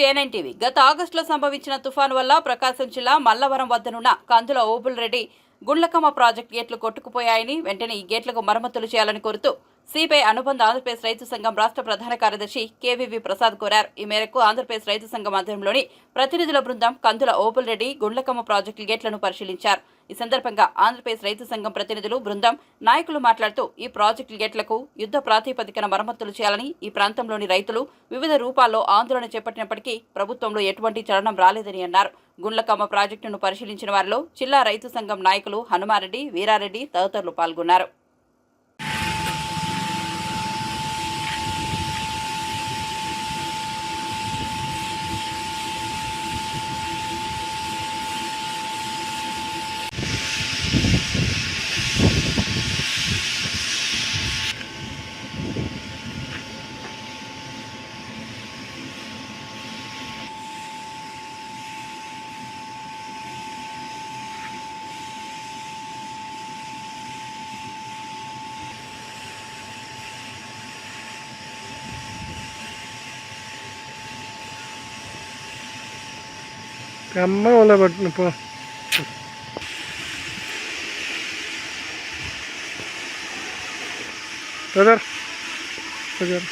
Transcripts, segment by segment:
A9 TV. గత ఆగస్టులో సంభవించిన తుఫాను వల్ల ప్రకాశం జిల్లా మల్లవరం వద్దనున్న కందుల ఓబుల్రెడ్డి గుండ్లకమ్మ ప్రాజెక్టు గేట్లు కొట్టుకుపోయాయని, వెంటనే ఈ గేట్లకు మరమ్మతులు చేయాలని కోరుతూ సిపిఐ అనుబంధ ఆంధ్రప్రదేశ్ రైతు సంఘం రాష్ట్ర ప్రధాన కార్యదర్శి కేవీవి ప్రసాద్ కోరారు. ఈ మేరకు ఆంధ్రప్రదేశ్ రైతు సంఘం ఆధ్వర్యంలోని ప్రతినిధుల బృందం కందుల ఓబుల్రెడ్డి గుండ్లకమ్మ ప్రాజెక్టు గేట్లను పరిశీలించారు. ఈ సందర్భంగా ఆంధ్రప్రదేశ్ రైతు సంఘం ప్రతినిధులు బృందం నాయకులు మాట్లాడుతూ ఈ ప్రాజెక్టు గేట్లకు యుద్ధ ప్రాతిపదికన మరమ్మతులు చేయాలని, ఈ ప్రాంతంలోని రైతులు వివిధ రూపాల్లో ఆందోళన చేపట్టినప్పటికీ ప్రభుత్వంలో ఎటువంటి చలనం రాలేదని అన్నారు. గుండ్లకమ్మ ప్రాజెక్టును పరిశీలించిన వారిలో జిల్లా రైతు సంఘం నాయకులు హనుమారెడ్డి, వీరారెడ్డి తదితరులు పాల్గొన్నారు. అమ్మ వాళ్ళ పట్టిన పో బ్రదర్ బ్రదర్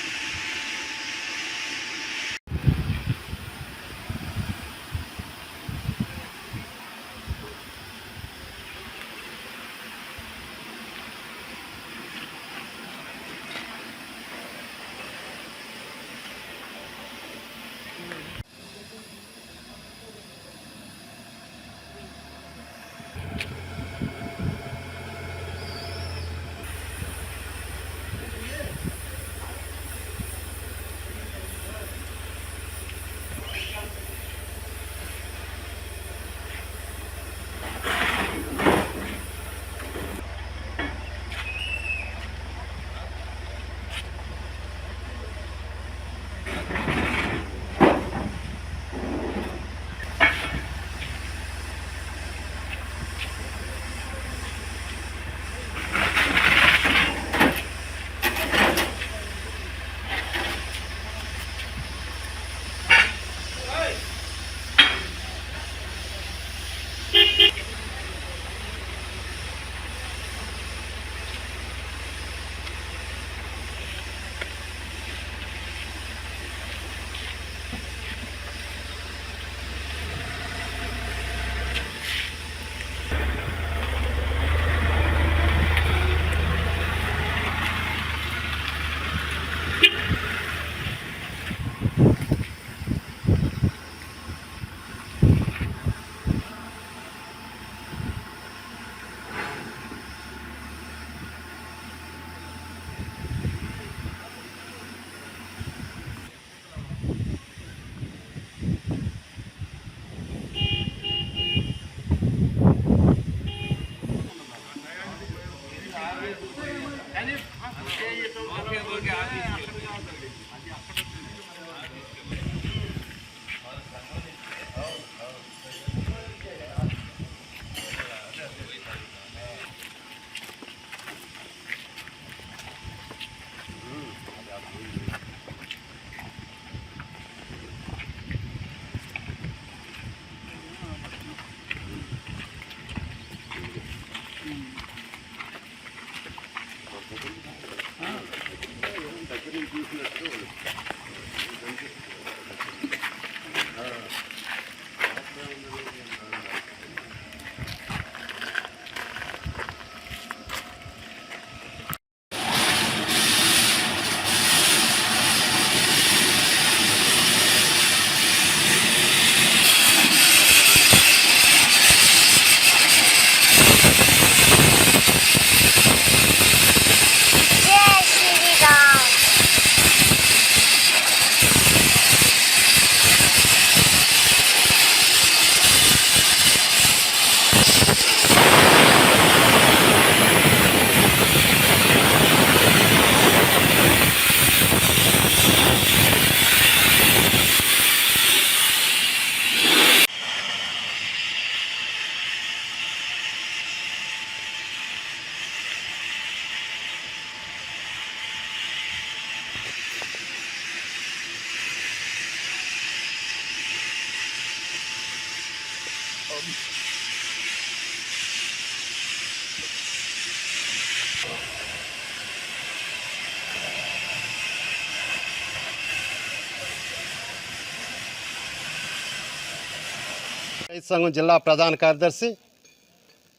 రైతు సంఘం జిల్లా ప్రధాన కార్యదర్శి.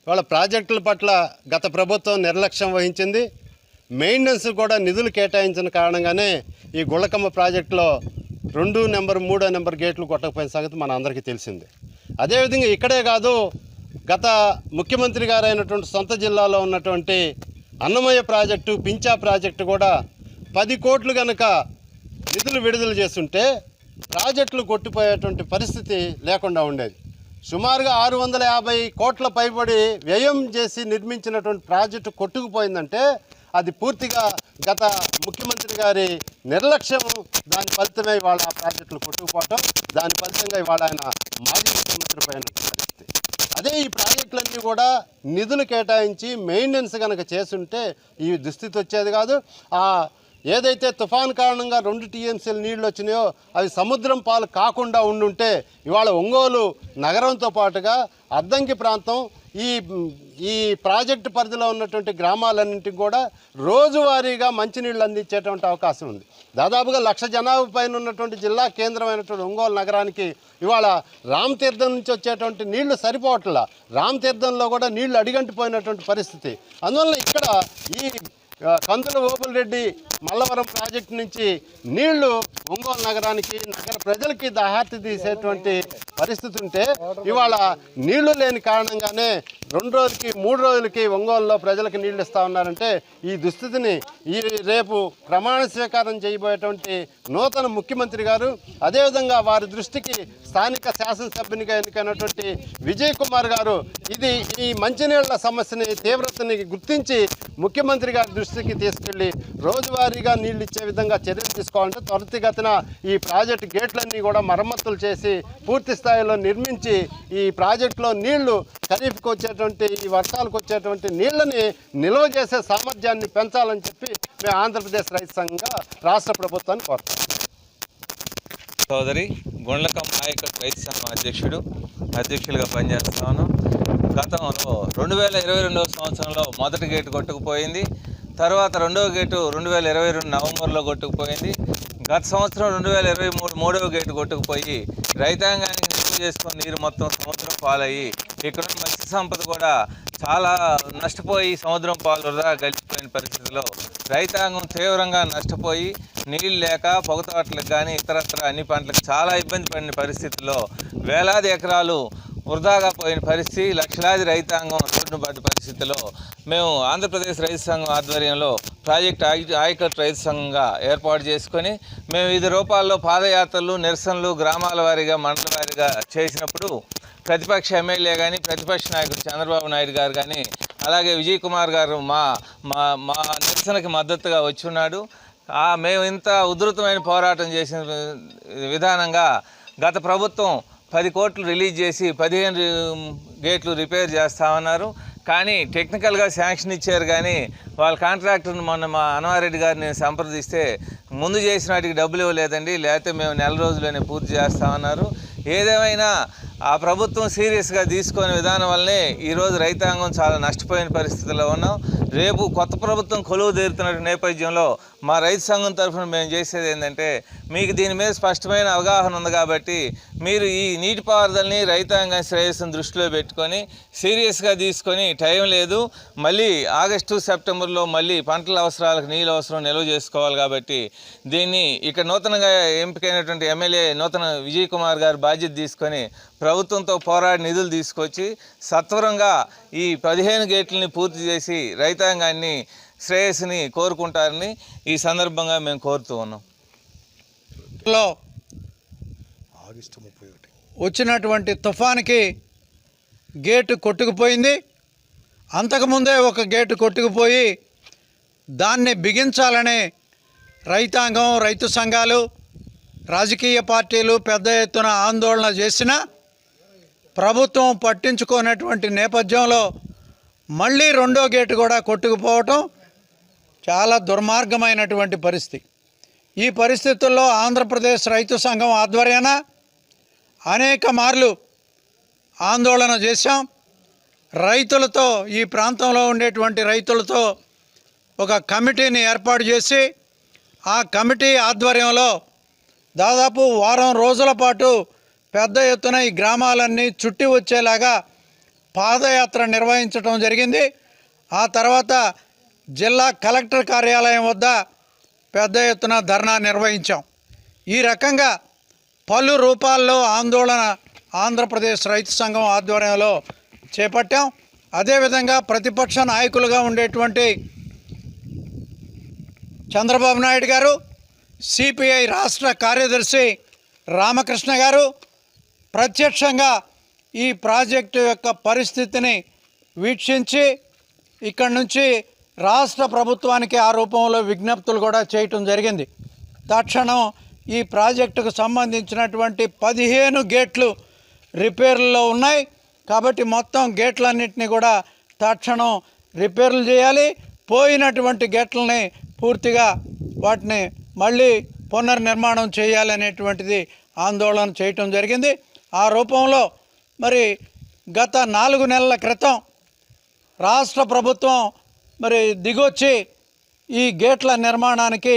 వాళ్ళ ప్రాజెక్టుల పట్ల గత ప్రభుత్వం నిర్లక్ష్యం వహించింది. మెయింటెనెన్స్ కూడా నిధులు కేటాయించిన కారణంగానే ఈ గుళ్ళకమ్మ ప్రాజెక్టులో 2 నెంబర్ 3 నెంబర్ గేట్లు కొట్టకపోయిన సంగతి మన అందరికీ తెలిసిందే. అదేవిధంగా ఇక్కడే కాదు, గత ముఖ్యమంత్రి గారు అయినటువంటి సొంత జిల్లాలో ఉన్నటువంటి అన్నమయ్య ప్రాజెక్టు, పింఛా ప్రాజెక్టు కూడా 10 కోట్లు కనుక నిధులు విడుదల చేస్తుంటే ప్రాజెక్టులు కొట్టిపోయేటువంటి పరిస్థితి లేకుండా ఉండేది. సుమారుగా 650 కోట్ల పైబడి వ్యయం చేసి నిర్మించినటువంటి ప్రాజెక్టు కొట్టుకుపోయిందంటే అది పూర్తిగా గత ముఖ్యమంత్రి గారి నిర్లక్ష్యం. దాని ఫలితమే ఇవాళ ఆ ప్రాజెక్టులు కొట్టుకుపోవటం, దాని ఫలితంగా ఇవాళ ఆయన మాజీ ముఖ్యమంత్రి పోయిన పరిస్థితి. అదే ఈ ప్రాజెక్టులన్నీ కూడా నిధులు కేటాయించి మెయింటెనెన్స్ కనుక చేస్తుంటే ఈ దుస్థితి వచ్చేది కాదు. ఏదైతే తుఫాన్ కారణంగా 2 టీఎంసీలు నీళ్లు వచ్చినాయో అవి సముద్రం పాలు కాకుండా ఉండుంటే ఇవాళ ఒంగోలు నగరంతో పాటుగా అద్దంకి ప్రాంతం, ఈ ప్రాజెక్టు పరిధిలో ఉన్నటువంటి గ్రామాలన్నింటికి కూడా రోజువారీగా మంచినీళ్ళు అందించేటువంటి అవకాశం ఉంది. దాదాపుగా 1,00,000 జనాభా పైన ఉన్నటువంటి జిల్లా కేంద్రమైనటువంటి ఒంగోలు నగరానికి ఇవాళ రామతీర్థం నుంచి వచ్చేటువంటి నీళ్లు సరిపోవట్లా. రామతీర్థంలో కూడా నీళ్లు అడిగంటిపోయినటువంటి పరిస్థితి. అందువల్ల ఇక్కడ ఈ కందుల ఓబుల్రెడ్డి మల్లవరం ప్రాజెక్టు నుంచి నీళ్లు ఒంగోలు నగరానికి, నగర ప్రజలకి దాహార్తి తీసేటువంటి పరిస్థితి ఉంటే ఇవాళ నీళ్లు లేని కారణంగానే 2 రోజులకి 3 రోజులకి ఒంగోలులో ప్రజలకు నీళ్లు ఇస్తా ఉన్నారంటే ఈ దుస్థితిని రేపు ప్రమాణ స్వీకారం చేయబోయేటువంటి నూతన ముఖ్యమంత్రి గారు, అదేవిధంగా వారి దృష్టికి స్థానిక శాసనసభ్యునిగా ఎన్నికైనటువంటి విజయ్ కుమార్ గారు ఈ మంచినీళ్ల సమస్యని తీవ్రతని గుర్తించి ముఖ్యమంత్రి గారి దృష్టికి తీసుకెళ్లి రోజువారీగా నీళ్లు ఇచ్చే విధంగా చర్యలు తీసుకోవాలంటే త్వరితగతిన ఈ ప్రాజెక్టు గేట్లన్నీ కూడా మరమ్మతులు చేసి పూర్తి స్థాయిలో నిర్మించి ఈ ప్రాజెక్టులో నీళ్లు ఖరీఫ్కి వచ్చేటువంటి, ఈ వర్షాలకు వచ్చేటువంటి నీళ్లని నిల్వ చేసే సామర్థ్యాన్ని పెంచాలని చెప్పి మేము ఆంధ్రప్రదేశ్ రైతు సంఘంగా రాష్ట్ర ప్రభుత్వాన్ని కోరుతాం. సోదరి గుండ్లకమ్మ నాయకత్వ రైతు సంఘం అధ్యక్షులుగా పనిచేస్తాను. గతంలో 2022 సంవత్సరంలో మొదటి గేటు కొట్టుకుపోయింది. తర్వాత రెండవ గేటు 2022 నవంబర్లో కొట్టుకుపోయింది. గత సంవత్సరం 2023 మూడవ గేటు కొట్టుకుపోయి రైతాంగానికి నిల్వ చేసుకుని నీరు మొత్తం సముద్రం పాలయ్యి ఇక్కడ మత్స్య సంపద కూడా చాలా నష్టపోయి సముద్రం పాలు వృధా గడిచిపోయిన పరిస్థితిలో రైతాంగం తీవ్రంగా నష్టపోయి నీళ్ళు లేక పొగతోటలకు కానీ ఇతరత్ర అన్ని పంటలకు చాలా ఇబ్బంది పడిన పరిస్థితుల్లో వేలాది ఎకరాలు వృధాగా పోయిన పరిస్థితి, లక్షలాది రైతాంగం రోడ్డును పడ్డ పరిస్థితిలో మేము ఆంధ్రప్రదేశ్ రైతు సంఘం ఆధ్వర్యంలో ప్రాజెక్ట్ ఆయకట్టు రైతు సంఘంగా ఏర్పాటు చేసుకొని మేము వివిధ రూపాల్లో పాదయాత్రలు, నిరసనలు గ్రామాల వారీగా, మండల వారీగా చేసినప్పుడు ప్రతిపక్ష ఎమ్మెల్యే కానీ, ప్రతిపక్ష నాయకుడు చంద్రబాబు నాయుడు గారు కానీ, అలాగే విజయ్ కుమార్ గారు మా నిరసనకి మద్దతుగా వచ్చి ఉన్నాడు. మేము ఇంత ఉధృతమైన పోరాటం చేసిన విధానంగా గత ప్రభుత్వం 10 కోట్లు రిలీజ్ చేసి 15 గేట్లు రిపేర్ చేస్తామన్నారు. కానీ టెక్నికల్గా శాంక్షన్ ఇచ్చారు, కానీ వాళ్ళ కాంట్రాక్టర్ని మొన్న మా అన్వారెడ్డి గారిని సంప్రదిస్తే ముందు చేసిన వాటికి డబ్బులు ఇవ్వలేదండి, లేకపోతే మేము నెల రోజుల్లోనే పూర్తి చేస్తామన్నారు. ఏదేమైనా ఆ ప్రభుత్వం సీరియస్గా తీసుకునే విధానం వల్లనే ఈరోజు రైతాంగం చాలా నష్టపోయిన పరిస్థితుల్లో ఉన్నాం. రేపు కొత్త ప్రభుత్వం కొలువు తీరుతున్న నేపథ్యంలో మా రైతు సంఘం తరఫున మేము చేసేది ఏంటంటే, మీకు దీని మీద స్పష్టమైన అవగాహన ఉంది కాబట్టి మీరు ఈ నీటిపారుదలని రైతాంగం శ్రేయస్సును దృష్టిలో పెట్టుకొని సీరియస్గా తీసుకొని, టైం లేదు, మళ్ళీ ఆగస్టు సెప్టెంబర్లో మళ్ళీ పంటల అవసరాలకు నీళ్ళు అవసరం నిల్వ చేసుకోవాలి కాబట్టి దీన్ని ఇక్కడ నూతనంగా ఎంపికైనటువంటి ఎమ్మెల్యే నూతన విజయ్ కుమార్ గారు బాధ్యత తీసుకొని ప్రభుత్వంతో పోరాడి నిధులు తీసుకొచ్చి సత్వరంగా ఈ 15 గేట్లని పూర్తి చేసి రైతాంగాన్ని శ్రేయస్సుని కోరుకుంటారని ఈ సందర్భంగా మేము కోరుతూ ఉన్నాం. ఆగస్టు 31 వచ్చినటువంటి తుఫాన్కి గేటు కొట్టుకుపోయింది. అంతకుముందే ఒక గేటు కొట్టుకుపోయి దాన్ని బిగించాలని రైతాంగం, రైతు సంఘాలు, రాజకీయ పార్టీలు పెద్ద ఎత్తున ఆందోళన చేసినా ప్రభుత్వం పట్టించుకోనటువంటి నేపథ్యంలో మళ్ళీ రెండో గేటు కూడా కొట్టుకుపోవటం చాలా దుర్మార్గమైనటువంటి పరిస్థితి. ఈ పరిస్థితుల్లో ఆంధ్రప్రదేశ్ రైతు సంఘం ఆధ్వర్యాన అనేక మార్లు ఆందోళన చేశాం. రైతులతో, ఈ ప్రాంతంలో ఉండేటువంటి రైతులతో ఒక కమిటీని ఏర్పాటు చేసి ఆ కమిటీ ఆధ్వర్యంలో దాదాపు వారం రోజుల పాటు పెద్ద ఎత్తున ఈ గ్రామాలన్నీ చుట్టి వచ్చేలాగా పాదయాత్ర నిర్వహించడం జరిగింది. ఆ తర్వాత జిల్లా కలెక్టర్ కార్యాలయం వద్ద పెద్ద ఎత్తున ధర్నా నిర్వహించాం. ఈ రకంగా పలు రూపాల్లో ఆందోళన ఆంధ్రప్రదేశ్ రైతు సంఘం ఆధ్వర్యంలో చేపట్టాం. అదేవిధంగా ప్రతిపక్ష నాయకులుగా ఉండేటువంటి చంద్రబాబు నాయుడు గారు, సిపిఐ రాష్ట్ర కార్యదర్శి రామకృష్ణ గారు ప్రత్యక్షంగా ఈ ప్రాజెక్టు యొక్క పరిస్థితిని వీక్షించి ఇక్కడి నుంచి రాష్ట్ర ప్రభుత్వానికి ఆ రూపంలో విజ్ఞప్తులు కూడా చేయటం జరిగింది. తక్షణం ఈ ప్రాజెక్టుకు సంబంధించినటువంటి 15 గేట్లు రిపేర్లలో ఉన్నాయి కాబట్టి మొత్తం గేట్లన్నింటినీ కూడా తక్షణం రిపేర్లు చేయాలి. పోయినటువంటి గేట్లని పూర్తిగా వాటిని మళ్ళీ పునర్నిర్మాణం చేయాలనేటువంటిది ఆందోళన చేయటం జరిగింది. ఆ రూపంలో మరి గత 4 నెలల క్రితం రాష్ట్ర ప్రభుత్వం మరి దిగొచ్చి ఈ గేట్ల నిర్మాణానికి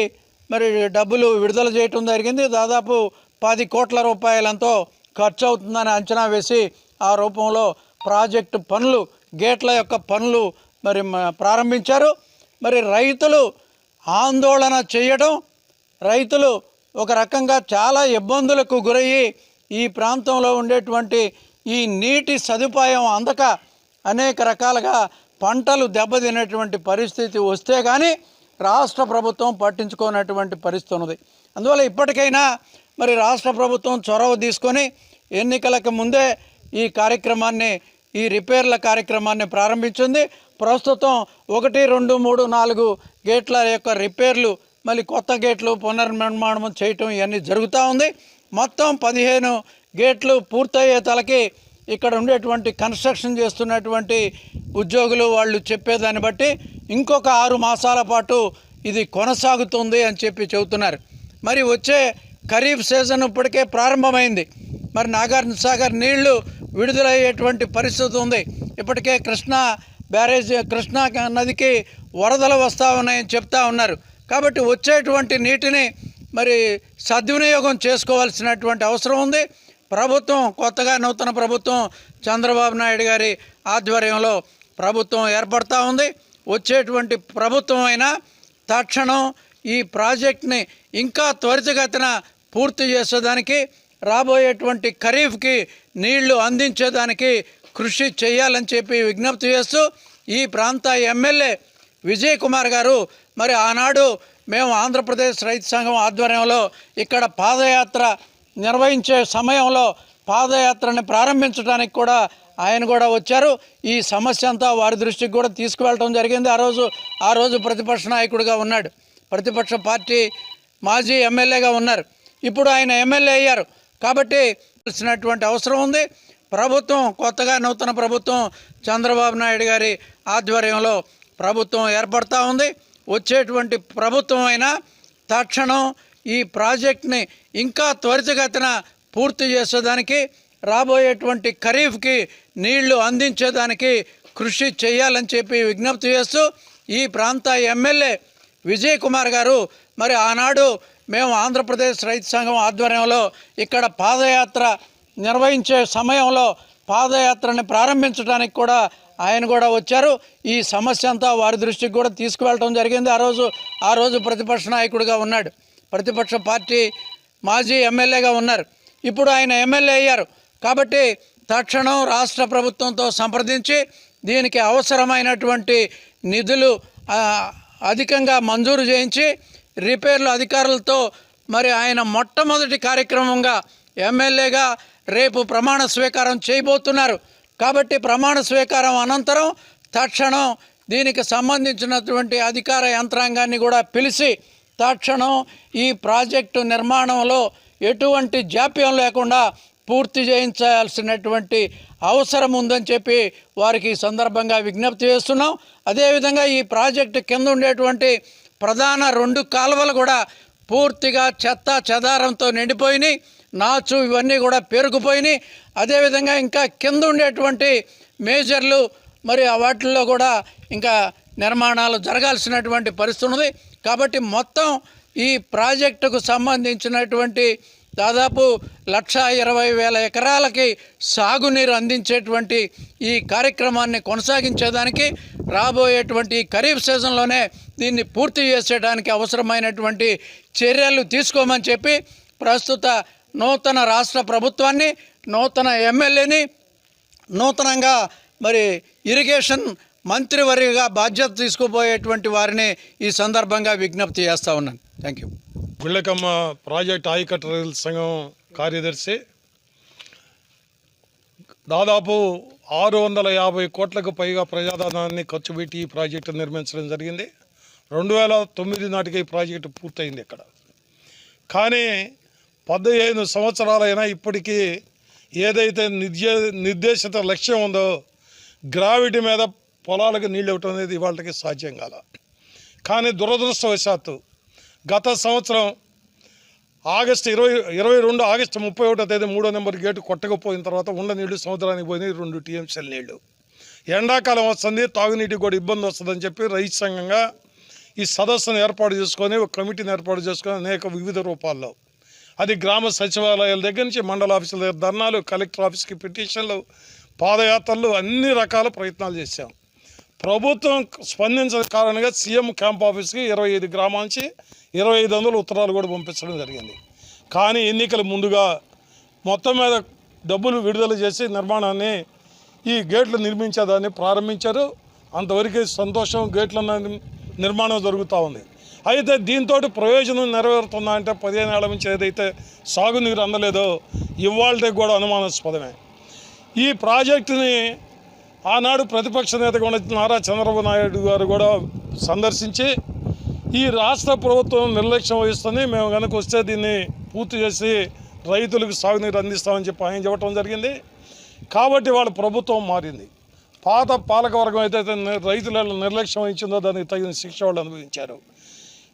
మరి డబ్బులు విడుదల చేయటం జరిగింది. దాదాపు 10 కోట్ల రూపాయలంతో ఖర్చు అవుతుందని అంచనా వేసి ఆ రూపంలో ప్రాజెక్టు పనులు, గేట్ల యొక్క పనులు మరి ప్రారంభించారు. మరి రైతులు ఆందోళన చేయడం, రైతులు ఒక రకంగా చాలా ఇబ్బందులకు గురయ్యి ఈ ప్రాంతంలో ఉండేటువంటి ఈ నీటి సదుపాయం అందక అనేక రకాలుగా పంటలు దెబ్బతినేటువంటి పరిస్థితి వస్తే కానీ రాష్ట్ర ప్రభుత్వం పట్టించుకోనటువంటి పరిస్థితి ఉన్నది. అందువల్ల ఇప్పటికైనా మరి రాష్ట్ర ప్రభుత్వం చొరవ తీసుకొని ఎన్నికలకు ముందే ఈ కార్యక్రమాన్ని, ఈ రిపేర్ల కార్యక్రమాన్ని ప్రారంభించింది. ప్రస్తుతం 1, 2, 3, 4 గేట్ల యొక్క రిపేర్లు, మళ్ళీ కొత్త గేట్లు పునర్నిర్మాణం చేయటం ఇవన్నీ జరుగుతూ ఉంది. మొత్తం 15 గేట్లు పూర్తయ్యే తలకి ఇక్కడ ఉండేటువంటి కన్స్ట్రక్షన్ చేస్తున్నటువంటి ఉద్యోగులు వాళ్ళు చెప్పేదాన్ని బట్టి ఇంకొక 6 మాసాల పాటు ఇది కొనసాగుతుంది అని చెప్పి చెబుతున్నారు. మరి వచ్చే ఖరీఫ్ సీజన్ ఇప్పటికే ప్రారంభమైంది. మరి నాగార్జున సాగర్ నీళ్లు విడుదలయ్యేటువంటి పరిస్థితి ఉంది. ఇప్పటికే కృష్ణా నదికి వరదలు వస్తూ ఉన్నాయని చెప్తా ఉన్నారు. కాబట్టి వచ్చేటువంటి నీటిని మరి సద్వినియోగం చేసుకోవాల్సినటువంటి అవసరం ఉంది. ప్రభుత్వం కొత్తగా నూతన ప్రభుత్వం చంద్రబాబు నాయుడు గారి ఆధ్వర్యంలో ప్రభుత్వం ఏర్పడతా ఉంది. వచ్చేటువంటి ప్రభుత్వం అయినా తక్షణం ఈ ప్రాజెక్ట్ని ఇంకా త్వరితగతిన పూర్తి చేసేదానికి, రాబోయేటువంటి ఖరీఫ్కి నీళ్లు అందించేదానికి కృషి చేయాలని చెప్పి విజ్ఞప్తి చేస్తూ ఈ ప్రాంత ఎమ్మెల్యే విజయ్ కుమార్ గారు మరి ఆనాడు మేము ఆంధ్రప్రదేశ్ రైతు సంఘం ఆధ్వర్యంలో ఇక్కడ పాదయాత్ర నిర్వహించే సమయంలో పాదయాత్రని ప్రారంభించడానికి కూడా ఆయన కూడా వచ్చారు. ఈ సమస్య అంతా వారి దృష్టికి కూడా తీసుకువెళ్ళటం జరిగింది. ఆ రోజు ప్రతిపక్ష నాయకుడిగా ఉన్నాడు, ప్రతిపక్ష పార్టీ మాజీ ఎమ్మెల్యేగా ఉన్నారు. ఇప్పుడు ఆయన ఎమ్మెల్యే అయ్యారు కాబట్టి తెలిసినటువంటి అవసరం ఉంది. ప్రభుత్వం కొత్తగా నూతన ప్రభుత్వం చంద్రబాబు నాయుడు గారి ఆధ్వర్యంలో ప్రభుత్వం ఏర్పడతా ఉంది. వచ్చేటువంటి ప్రభుత్వం అయినా తక్షణం ఈ ప్రాజెక్ట్ని ఇంకా త్వరితగతిన పూర్తి చేసేదానికి, రాబోయేటువంటి ఖరీఫ్కి నీళ్లు అందించేదానికి కృషి చేయాలని చెప్పి విజ్ఞప్తి చేస్తూ ఈ ప్రాంత ఎమ్మెల్యే విజయ్ కుమార్ గారు మరి ఆనాడు మేము ఆంధ్రప్రదేశ్ రైతు సంఘం ఆధ్వర్యంలో ఇక్కడ పాదయాత్ర నిర్వహించే సమయంలో పాదయాత్రని ప్రారంభించడానికి కూడా ఆయన కూడా వచ్చారు. ఈ సమస్య అంతా వారి దృష్టికి కూడా తీసుకువెళ్ళటం జరిగింది. ఆ రోజు ప్రతిపక్ష నాయకుడిగా ఉన్నాడు, ప్రతిపక్ష పార్టీ మాజీ ఎమ్మెల్యేగా ఉన్నారు. ఇప్పుడు ఆయన ఎమ్మెల్యే అయ్యారు కాబట్టి తక్షణం రాష్ట్ర ప్రభుత్వంతో సంప్రదించి దీనికి అవసరమైనటువంటి నిధులు అధికంగా మంజూరు చేయించి రిపేర్లు అధికారులతో మరి ఆయన మొట్టమొదటి కార్యక్రమంగా ఎమ్మెల్యేగా రేపు ప్రమాణ స్వీకారం చేయబోతున్నారు. కాబట్టి ప్రమాణ స్వీకారం అనంతరం తక్షణం దీనికి సంబంధించినటువంటి అధికార యంత్రాంగాన్ని కూడా పిలిచి తక్షణం ఈ ప్రాజెక్టు నిర్మాణంలో ఎటువంటి జాప్యం లేకుండా పూర్తి చేయించాల్సినటువంటి అవసరం ఉందని చెప్పి వారికి ఈ సందర్భంగా విజ్ఞప్తి చేస్తున్నాం. అదేవిధంగా ఈ ప్రాజెక్టు కింద ఉండేటువంటి ప్రధాన 2 కాలువలు కూడా పూర్తిగా చెత్త చెదారంతో నిండిపోయినాయి, నాచు ఇవన్నీ కూడా పేరుకుపోయినాయి. అదేవిధంగా ఇంకా కింద ఉండేటువంటి మేజర్లు మరి వాటిల్లో కూడా ఇంకా నిర్మాణాలు జరగాల్సినటువంటి పరిస్థితి ఉంది. కాబట్టి మొత్తం ఈ ప్రాజెక్టుకు సంబంధించినటువంటి దాదాపు 1,20,000 ఎకరాలకి సాగునీరు అందించేటువంటి ఈ కార్యక్రమాన్ని కొనసాగించేదానికి రాబోయేటువంటి ఖరీఫ్ సీజన్లోనే దీన్ని పూర్తి చేసేయడానికి అవసరమైనటువంటి చర్యలు తీసుకోమని చెప్పి ప్రస్తుత నూతన రాష్ట్ర ప్రభుత్వాన్ని, నూతన ఎమ్మెల్యేని, నూతనంగా మరి ఇరిగేషన్ మంత్రివర్యగా బాధ్యత తీసుకుపోయేటువంటి వారిని ఈ సందర్భంగా విజ్ఞప్తి చేస్తూ ఉన్నాను. Thank you. గుళ్ళకమ్మ ప్రాజెక్ట్ ఆయకట్టు రైతుల సంఘం కార్యదర్శి. దాదాపు 650 కోట్లకు పైగా ప్రజాధనాన్ని ఖర్చు పెట్టి ఈ ప్రాజెక్టు నిర్మించడం జరిగింది. 2009 నాటికి ఈ ప్రాజెక్టు పూర్తయింది ఇక్కడ. కానీ 15 సంవత్సరాలైనా ఇప్పటికీ ఏదైతే నిర్దేశిత లక్ష్యం ఉందో గ్రావిటీ మీద పొలాలకు నీళ్ళు ఇవ్వటం అనేది ఇవాళకి సాధ్యం కాల. కానీ దురదృష్టవశాత్తు గత సంవత్సరం ఆగస్టు 31వ తేదీ 3వ నెంబర్ గేటు కొట్టకపోయిన తర్వాత ఉన్న నీళ్లు సముద్రానికి పోయినాయి 2 టీఎంసీల నీళ్లు. ఎండాకాలం వస్తుంది, తాగునీటికి కూడా ఇబ్బంది వస్తుందని చెప్పి రైతు సంఘంగా ఈ సదస్సును ఏర్పాటు చేసుకొని, ఒక కమిటీని ఏర్పాటు చేసుకొని అనేక వివిధ రూపాల్లో, అది గ్రామ సచివాలయాల దగ్గర నుంచి మండల ఆఫీసుల దగ్గర ధర్నాలు, కలెక్టర్ ఆఫీస్కి పిటిషన్లు, పాదయాత్రలు, అన్ని రకాల ప్రయత్నాలు చేశాం. ప్రభుత్వం స్పందించిన కారణంగా సీఎం క్యాంప్ ఆఫీస్కి 25 గ్రామాల నుంచి 2500 ఉత్తరాలు కూడా పంపించడం జరిగింది. కానీ ఎన్నికల ముందుగా మొత్తం మీద డబ్బులు విడుదల చేసి నిర్మాణాన్ని, ఈ గేట్లు నిర్మించేదాన్ని ప్రారంభించారు. అంతవరకు సంతోషం, గేట్ల నిర్మాణం జరుగుతూ ఉంది. అయితే దీంతో ప్రయోజనం నెరవేరుతుందా అంటే 15 ఏళ్ల నుంచి ఏదైతే సాగునీరు అందలేదో ఇవాళకి కూడా అనుమానాస్పదమే. ఈ ప్రాజెక్టుని ఆనాడు ప్రతిపక్ష నేతగా ఉన్న నారా చంద్రబాబు నాయుడు గారు కూడా సందర్శించి ఈ రాష్ట్ర ప్రభుత్వం నిర్లక్ష్యం వహిస్తుంది, మేము కనుక వస్తే దీన్ని పూర్తి చేసి రైతులకు సాగునీరు అందిస్తామని చెప్పి ఆయన చెప్పడం జరిగింది. కాబట్టి వాళ్ళ ప్రభుత్వం మారింది. పాత పాలకవర్గం అయితే రైతుల నిర్లక్ష్యం వహించిందో దానికి తగిన శిక్ష వాళ్ళు అనుభవించారు.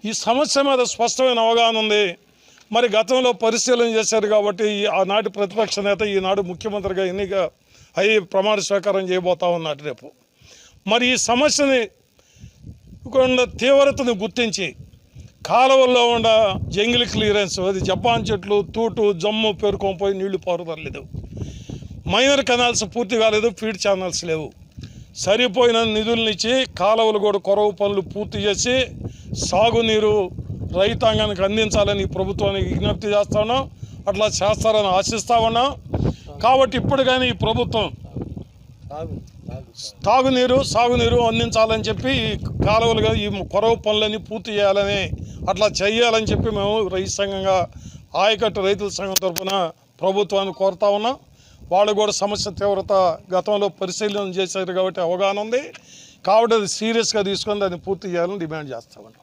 ఈ సమస్య మీద స్పష్టమైన అవగాహన ఉంది. మరి గతంలో పరిశీలన చేశారు కాబట్టి ఆనాటి ప్రతిపక్ష నేత ఈనాడు ముఖ్యమంత్రిగా ఎన్నిక అయ్యి ప్రమాణ స్వీకారం చేయబోతా ఉన్నాడు రేపు. మరి ఈ సమస్యని తీవ్రతను గుర్తించి కాలువల్లో ఉన్న జంగిల్ క్లియరెన్స్, అది జపాన్ చెట్లు, తూటు, జమ్ము పేరుకొని పోయి నీళ్లు పారుదలేదు. మైనర్ కెనాల్స్ పూర్తి కాలేదు, ఫీడ్ ఛానల్స్ లేవు. సరిపోయిన నిధులనిచ్చి కాలువలు కూడా కొరవ పనులు పూర్తి చేసి సాగునీరు రైతాంగానికి అందించాలని ప్రభుత్వానికి విజ్ఞప్తి చేస్తా ఉన్నాం. అట్లా చేస్తారని ఆశిస్తా ఉన్నాం. కాబట్టి ఇప్పుడు కానీ ఈ ప్రభుత్వం సాగునీరు అందించాలని చెప్పి కాలువలుగా ఈ కొరవ పనులని పూర్తి చేయాలని, అట్లా చేయాలని చెప్పి మేము రైతు సంఘంగా ఆయకట్టు రైతుల సంఘం తరఫున ప్రభుత్వాన్ని కోరుతా ఉన్నాం. వాళ్ళు కూడా సమస్య తీవ్రత గతంలో పరిశీలన చేశారు కాబట్టి అవగాహన ఉంది. కాబట్టి అది సీరియస్గా తీసుకొని దాన్ని పూర్తి చేయాలని డిమాండ్ చేస్తా ఉన్నాం.